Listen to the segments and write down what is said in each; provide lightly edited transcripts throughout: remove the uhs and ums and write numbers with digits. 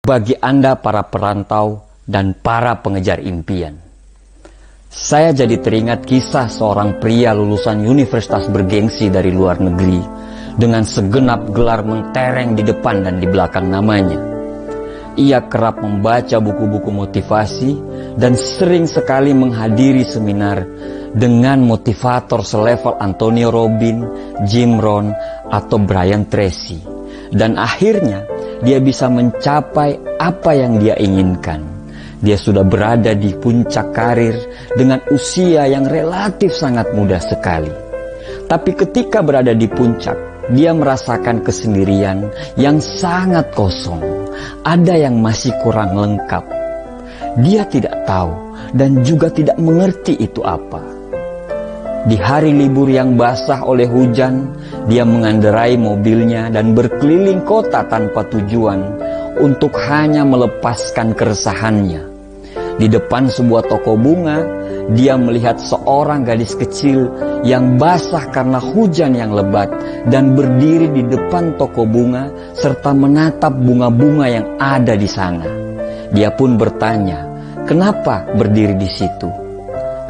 Bagi Anda para perantau dan para pengejar impian, saya jadi teringat kisah seorang pria lulusan universitas bergengsi dari luar negeri dengan segenap gelar mentereng di depan dan di belakang namanya. Ia kerap membaca buku-buku motivasi dan sering sekali menghadiri seminar dengan motivator selevel Antonio Robbins, Jim Rohn, atau Brian Tracy. Dan akhirnya dia bisa mencapai apa yang dia inginkan. Dia sudah berada di puncak karir dengan usia yang relatif sangat muda sekali. Tapi ketika berada di puncak, dia merasakan kesendirian yang sangat kosong. Ada yang masih kurang lengkap. Dia tidak tahu dan juga tidak mengerti itu apa. Di hari libur yang basah oleh hujan, dia mengendarai mobilnya dan berkeliling kota tanpa tujuan untuk hanya melepaskan keresahannya. Di depan sebuah toko bunga, dia melihat seorang gadis kecil yang basah karena hujan yang lebat dan berdiri di depan toko bunga serta menatap bunga-bunga yang ada di sana. Dia pun bertanya, "Kenapa berdiri di situ?"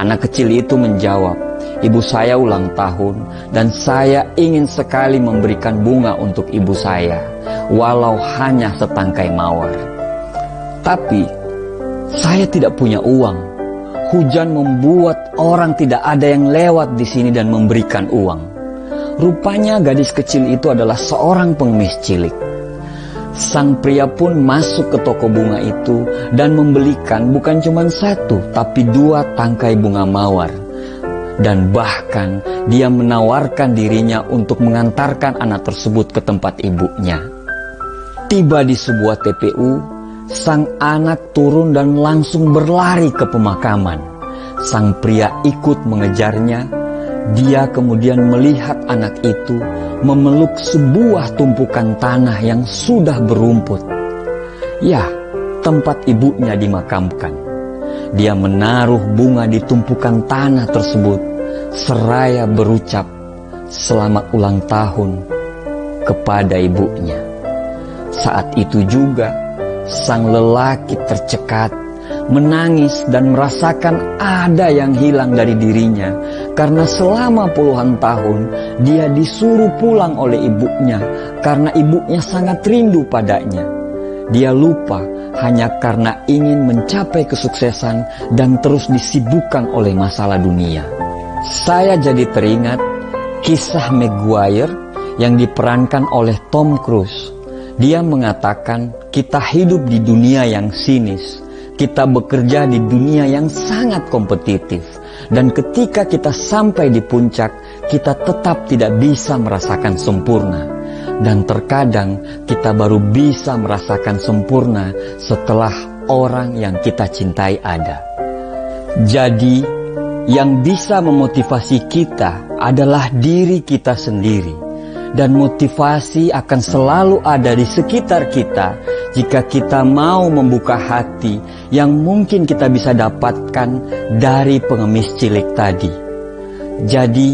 Anak kecil itu menjawab, "Ibu saya ulang tahun dan saya ingin sekali memberikan bunga untuk ibu saya, walau hanya setangkai mawar. Tapi saya tidak punya uang. Hujan membuat orang tidak ada yang lewat di sini dan memberikan uang." Rupanya gadis kecil itu adalah seorang pengemis cilik. Sang pria pun masuk ke toko bunga itu dan membelikan bukan cuma satu, tapi 2 tangkai bunga mawar. Dan bahkan dia menawarkan dirinya untuk mengantarkan anak tersebut ke tempat ibunya. Tiba di sebuah TPU, sang anak turun dan langsung berlari ke pemakaman. Sang pria ikut mengejarnya. Dia kemudian melihat anak itu memeluk sebuah tumpukan tanah yang sudah berumput. Ya, tempat ibunya dimakamkan. Dia menaruh bunga di tumpukan tanah tersebut seraya berucap selamat ulang tahun kepada ibunya. Saat itu juga sang lelaki tercekat, menangis dan merasakan ada yang hilang dari dirinya karena selama puluhan tahun dia disuruh pulang oleh ibunya karena ibunya sangat rindu padanya. Dia lupa hanya karena ingin mencapai kesuksesan dan terus disibukkan oleh masalah dunia. Saya jadi teringat kisah Maguire yang diperankan oleh Tom Cruise. Dia mengatakan kita hidup di dunia yang sinis. Kita bekerja di dunia yang sangat kompetitif. Dan ketika kita sampai di puncak, kita tetap tidak bisa merasakan sempurna. Dan terkadang kita baru bisa merasakan sempurna setelah orang yang kita cintai ada. Jadi, yang bisa memotivasi kita adalah diri kita sendiri. Dan motivasi akan selalu ada di sekitar kita jika kita mau membuka hati yang mungkin kita bisa dapatkan dari pengemis cilik tadi. Jadi,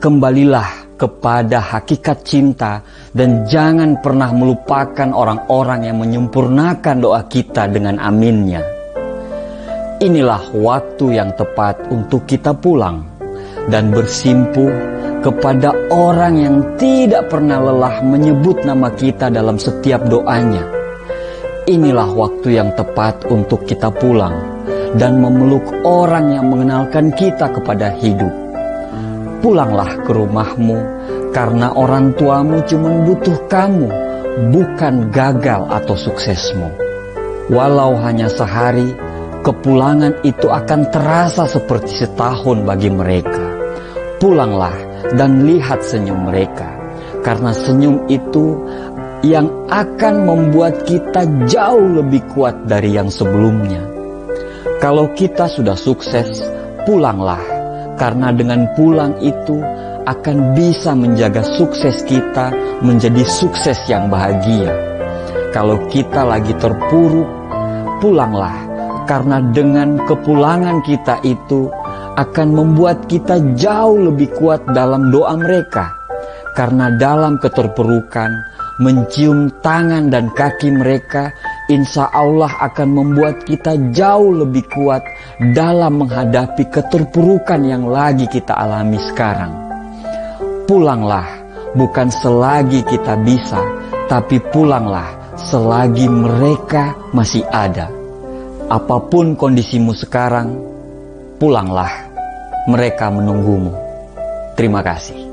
kembalilah kepada hakikat cinta dan jangan pernah melupakan orang-orang yang menyempurnakan doa kita dengan aminnya. Inilah waktu yang tepat untuk kita pulang dan bersimpuh kepada orang yang tidak pernah lelah menyebut nama kita dalam setiap doanya. Inilah waktu yang tepat untuk kita pulang dan memeluk orang yang mengenalkan kita kepada hidup. Pulanglah ke rumahmu karena orang tuamu cuma butuh kamu, bukan gagal atau suksesmu. Walau hanya sehari, kepulangan itu akan terasa seperti setahun bagi mereka. Pulanglah dan lihat senyum mereka, karena senyum itu yang akan membuat kita jauh lebih kuat dari yang sebelumnya. Kalau kita sudah sukses, pulanglah, karena dengan pulang itu akan bisa menjaga sukses kita menjadi sukses yang bahagia. Kalau kita lagi terpuruk, pulanglah, karena dengan kepulangan kita itu akan membuat kita jauh lebih kuat dalam doa mereka. Karena dalam keterpurukan, mencium tangan dan kaki mereka insya Allah akan membuat kita jauh lebih kuat dalam menghadapi keterpurukan yang lagi kita alami sekarang. Pulanglah bukan selagi kita bisa, tapi pulanglah selagi mereka masih ada. Apapun kondisimu sekarang, pulanglah. Mereka menunggumu. Terima kasih.